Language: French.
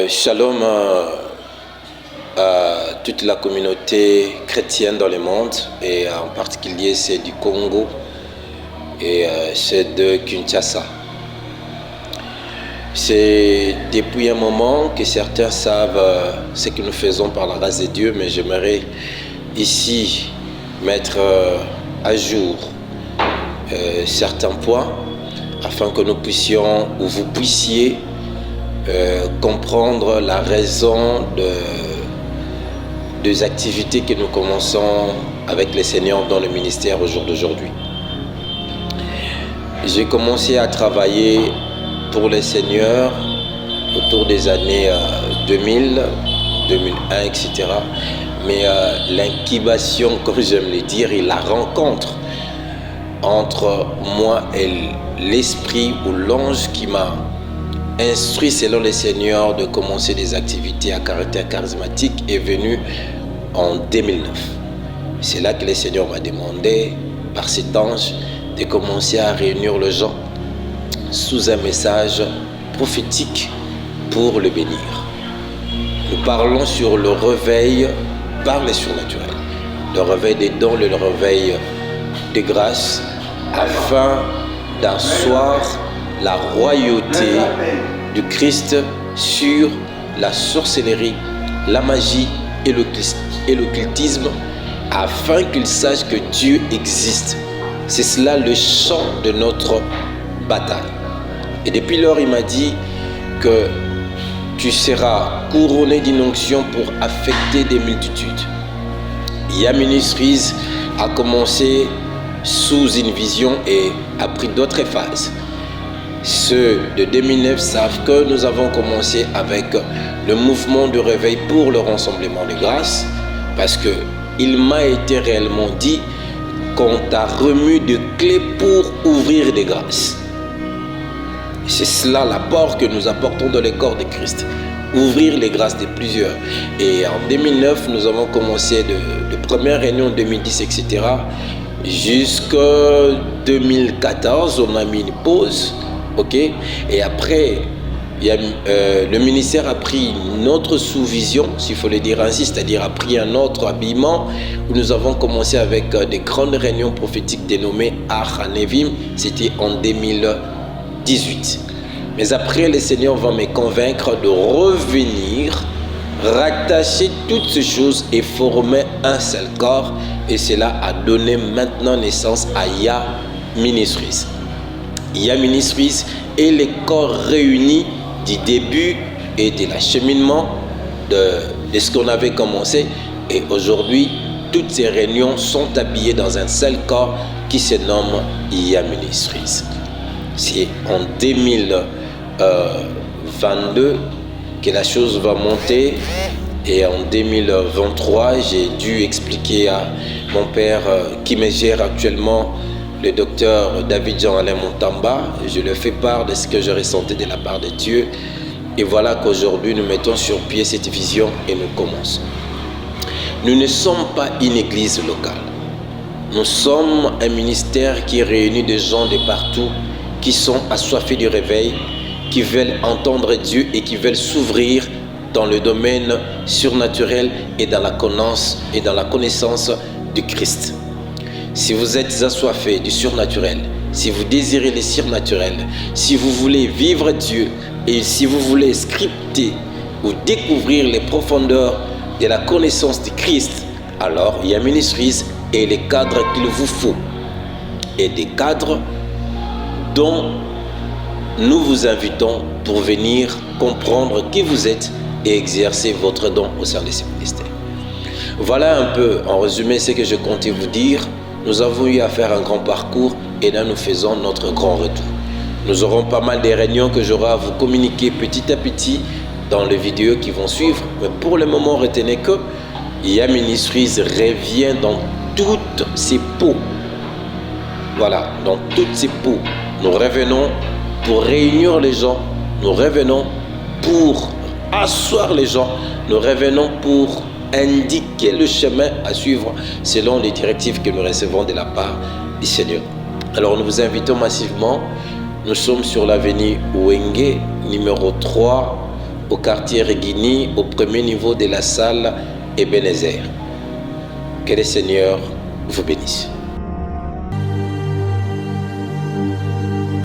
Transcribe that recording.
Shalom à toute la communauté chrétienne dans le monde et en particulier celle du Congo et celle de Kinshasa. C'est depuis un moment que certains savent ce que nous faisons par la grâce de Dieu, mais j'aimerais ici mettre à jour certains points afin que nous puissions ou vous puissiez comprendre la raison des activités que nous commençons avec les seigneurs dans le ministère au jour d'aujourd'hui. J'ai commencé à travailler pour les seigneurs autour des années 2000, 2001, etc. Mais l'incubation, comme j'aime le dire, et la rencontre entre moi et l'esprit ou l'ange qui m'a instruit selon les seigneurs de commencer des activités à caractère charismatique est venu en 2009. C'est là que le Seigneur m'a demandé, par cet ange, de commencer à réunir les gens sous un message prophétique pour le bénir. Nous parlons sur le réveil par les surnaturels, le réveil des dons, le réveil des grâces, afin d'asseoir la royauté du Christ sur la sorcellerie, la magie et l'occultisme, afin qu'il sache que Dieu existe. C'est cela le champ de notre bataille. Et depuis lors, il m'a dit que tu seras couronné d'une onction pour affecter des multitudes. Yah Ministries a commencé sous une vision et a pris d'autres phases. Ceux de 2009 savent que nous avons commencé avec le mouvement de réveil pour le rassemblement de grâce, parce qu'il m'a été réellement dit qu'on t'a remis de clés pour ouvrir des grâces. C'est cela l'apport que nous apportons dans le corps de Christ, ouvrir les grâces de plusieurs. Et en 2009, nous avons commencé de première réunion 2010, etc. Jusqu'en 2014, on a mis une pause. Ok, et après, le ministère a pris une autre sous-vision, s'il faut le dire ainsi, c'est-à-dire a pris un autre habillement, où nous avons commencé avec des grandes réunions prophétiques dénommées Achanevim, c'était en 2018. Mais après, le Seigneur va me convaincre de revenir, rattacher toutes ces choses et former un seul corps, et cela a donné maintenant naissance à Yah Ministries. Yah Ministries est le corps réuni du début et de l'acheminement de ce qu'on avait commencé. Et aujourd'hui, toutes ces réunions sont habillées dans un seul corps qui se nomme Yah Ministries. C'est en 2022 que la chose va monter. Et en 2023, j'ai dû expliquer à mon père qui me gère actuellement, le docteur David Jean-Alain Montamba. Je lui fais part de ce que je ressentais de la part de Dieu. Et voilà qu'aujourd'hui, nous mettons sur pied cette vision et nous commençons. Nous ne sommes pas une église locale. Nous sommes un ministère qui réunit des gens de partout qui sont assoiffés du réveil, qui veulent entendre Dieu et qui veulent s'ouvrir dans le domaine surnaturel et dans la connaissance du Christ. Si vous êtes assoiffé du surnaturel, si vous désirez le surnaturel, si vous voulez vivre Dieu et si vous voulez scripter ou découvrir les profondeurs de la connaissance du Christ, alors Yah Ministries est le cadre qu'il vous faut. Et des cadres dont nous vous invitons pour venir comprendre qui vous êtes et exercer votre don au sein de ce ministère. Voilà un peu en résumé ce que je comptais vous dire. Nous avons eu à faire un grand parcours et là nous faisons notre grand retour. Nous aurons pas mal de réunions que j'aurai à vous communiquer petit à petit dans les vidéos qui vont suivre. Mais pour le moment, retenez que Yah Ministries revient dans toutes ses peaux. Voilà, dans toutes ses peaux. Nous revenons pour réunir les gens. Nous revenons pour asseoir les gens. Nous revenons pour indiquer le chemin à suivre selon les directives que nous recevons de la part du Seigneur. Alors nous vous invitons massivement. Nous sommes sur l'avenue Wenge, numéro 3, au quartier Reguini, au premier niveau de la salle Ebenezer. Que le Seigneur vous bénisse.